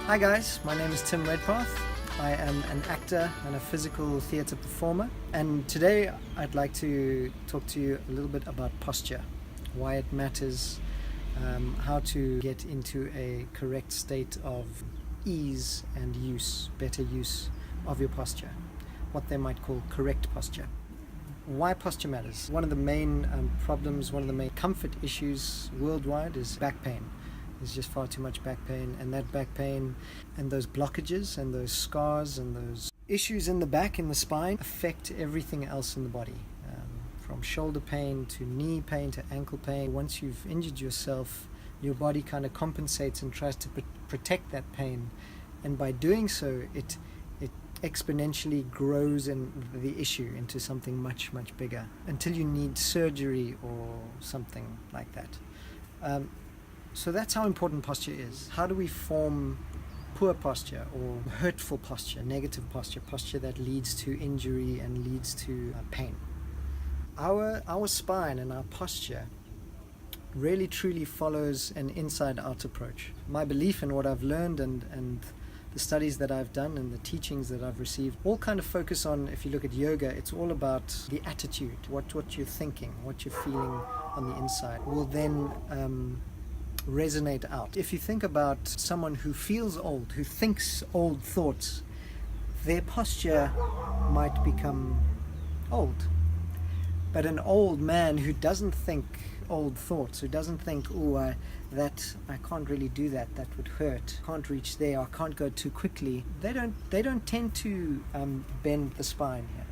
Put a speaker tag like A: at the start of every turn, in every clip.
A: Hi guys, my name is Tim Redpath. I am an actor and a physical theatre performer, and today I'd like to talk to you a little bit about posture, why it matters, how to get into a correct state of ease and better use of your posture, what they might call correct posture. Why posture matters. One of the main problems, one of the main comfort issues worldwide is back pain. There's just far too much back pain, and that back pain and those blockages and those scars and those issues in the back, in the spine, affect everything else in the body, from shoulder pain to knee pain to ankle pain. Once you've injured yourself, your body kind of compensates and tries to protect that pain, and by doing so it exponentially grows the issue into something much bigger until you need surgery or something like that. So that's how important posture is. How do we form poor posture or hurtful posture, negative posture that leads to injury and leads to pain? Our spine and our posture really truly follows an inside-out approach. My belief in what I've learned and the studies that I've done and the teachings that I've received all kind of focus on, if you look at yoga, it's all about the attitude, what you're thinking, what you're feeling on the inside will then resonate out. If you think about someone who feels old, who thinks old thoughts, their posture might become old. But an old man who doesn't think old thoughts, who doesn't think, I can't really do that would hurt, can't reach there, I can't go too quickly, they don't tend to bend the spine here.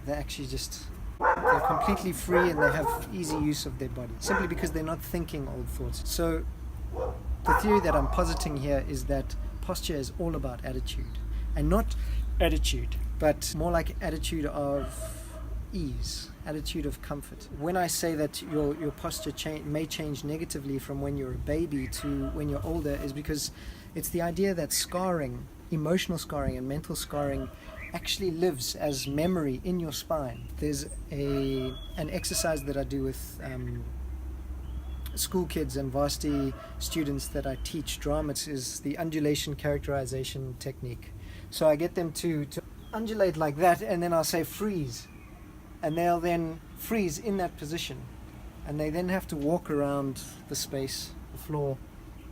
A: They're completely free and they have easy use of their body, simply because they're not thinking old thoughts. So the theory that I'm positing here is that posture is all about attitude, and not attitude, but more like attitude of ease, attitude of comfort. When I say that your posture may change negatively from when you're a baby to when you're older, is because it's the idea that scarring, emotional scarring and mental scarring, actually lives as memory in your spine. There's an exercise that I do with school kids and varsity students that I teach drama. Is the undulation characterization technique. So I get them to undulate like that, and then I'll say freeze, and they'll then freeze in that position, and they then have to walk around the space, the floor,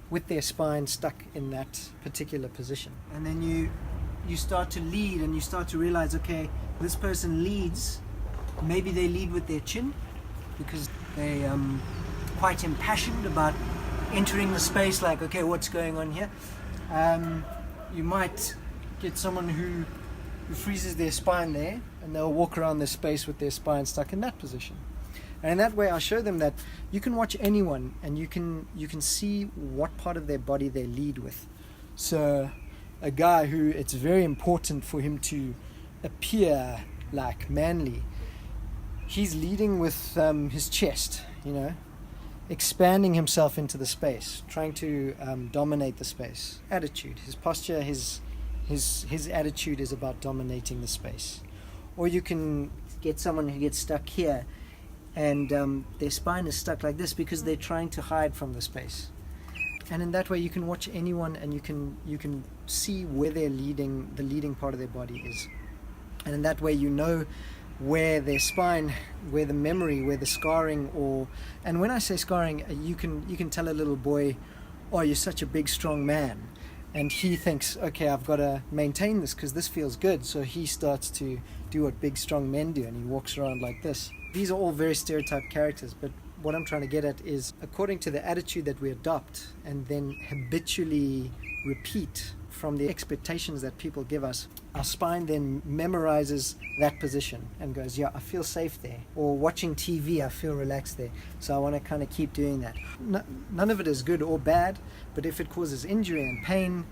A: with their spine stuck in that particular position. And then you start to lead, and you start to realize, okay, this person leads, maybe they lead with their chin because they quite impassioned about entering the space, like, okay, what's going on here? You might get someone who freezes their spine there, and they'll walk around this space with their spine stuck in that position. And in that way, I show them that you can watch anyone and you can see what part of their body they lead with. So a guy who it's very important for him to appear like manly, he's leading with his chest, expanding himself into the space, trying to dominate the space. Attitude, his posture, his attitude is about dominating the space. Or you can get someone who gets stuck here, and their spine is stuck like this because they're trying to hide from the space. And in that way, you can watch anyone, and you can see where the leading part of their body is. And in that way, where their spine, where the memory, where the scarring, and when I say scarring, you can tell a little boy, "Oh, you're such a big, strong man," and he thinks, "Okay, I've got to maintain this because this feels good." So he starts to do what big, strong men do, and he walks around like this. These are all very stereotyped characters, but what I'm trying to get at is, according to the attitude that we adopt and then habitually repeat from the expectations that people give us, our spine then memorizes that position and goes, yeah, I feel safe there. Or watching TV, I feel relaxed there. So I want to kind of keep doing that. None of it is good or bad, but if it causes injury and pain,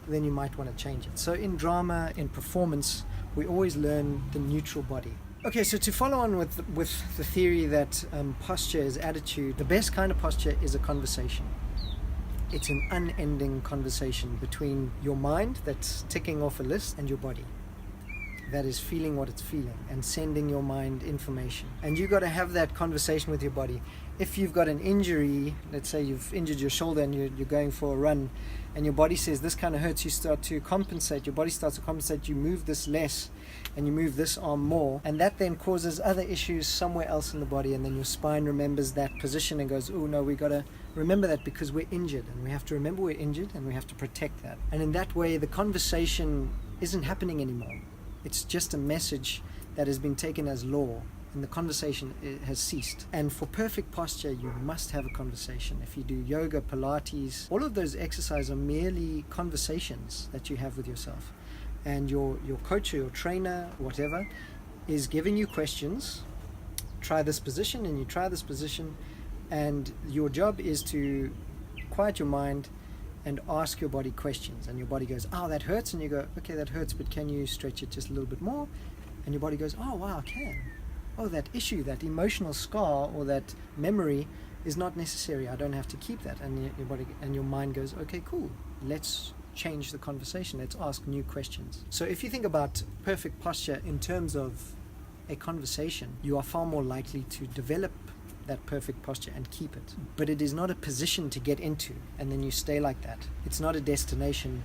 A: then you might want to change it. So in drama, in performance, we always learn the neutral body. Okay, so to follow on with the theory that posture is attitude, the best kind of posture is a conversation. It's an unending conversation between your mind that's ticking off a list and your body. that is feeling what it's feeling and sending your mind information. And you've got to have that conversation with your body. If you've got an injury, let's say you've injured your shoulder and you're going for a run, and your body says this kind of hurts, you start to compensate. Your body starts to compensate. You move this less and you move this arm more, and that then causes other issues somewhere else in the body, and then your spine remembers that position and goes, oh no, we got to remember that because we're injured, and we have to remember we're injured and we have to protect that. And in that way, the conversation isn't happening anymore. It's just a message that has been taken as law, and the conversation has ceased. And for perfect posture, you must have a conversation. If you do yoga, Pilates, all of those exercises are merely conversations that you have with yourself. And your coach or your trainer, whatever, is giving you questions. Try this position, and you try this position, and your job is to quiet your mind and ask your body questions. And your body goes, oh, that hurts, and you go, okay, that hurts, but can you stretch it just a little bit more? And your body goes, oh wow, I can. Oh, that issue, that emotional scar or that memory is not necessary. I don't have to keep that. And your body and your mind goes, okay, cool. Let's change the conversation. Let's ask new questions. So if you think about perfect posture in terms of a conversation, you are far more likely to develop that perfect posture and keep it. But it is not a position to get into and then you stay like that. It's not a destination.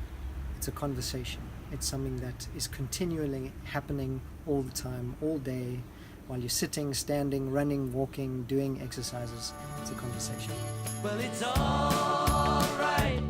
A: It's a conversation. It's something that is continually happening all the time, all day, while you're sitting, standing, running, walking, doing exercises. It's a conversation.
B: Well, it's all right.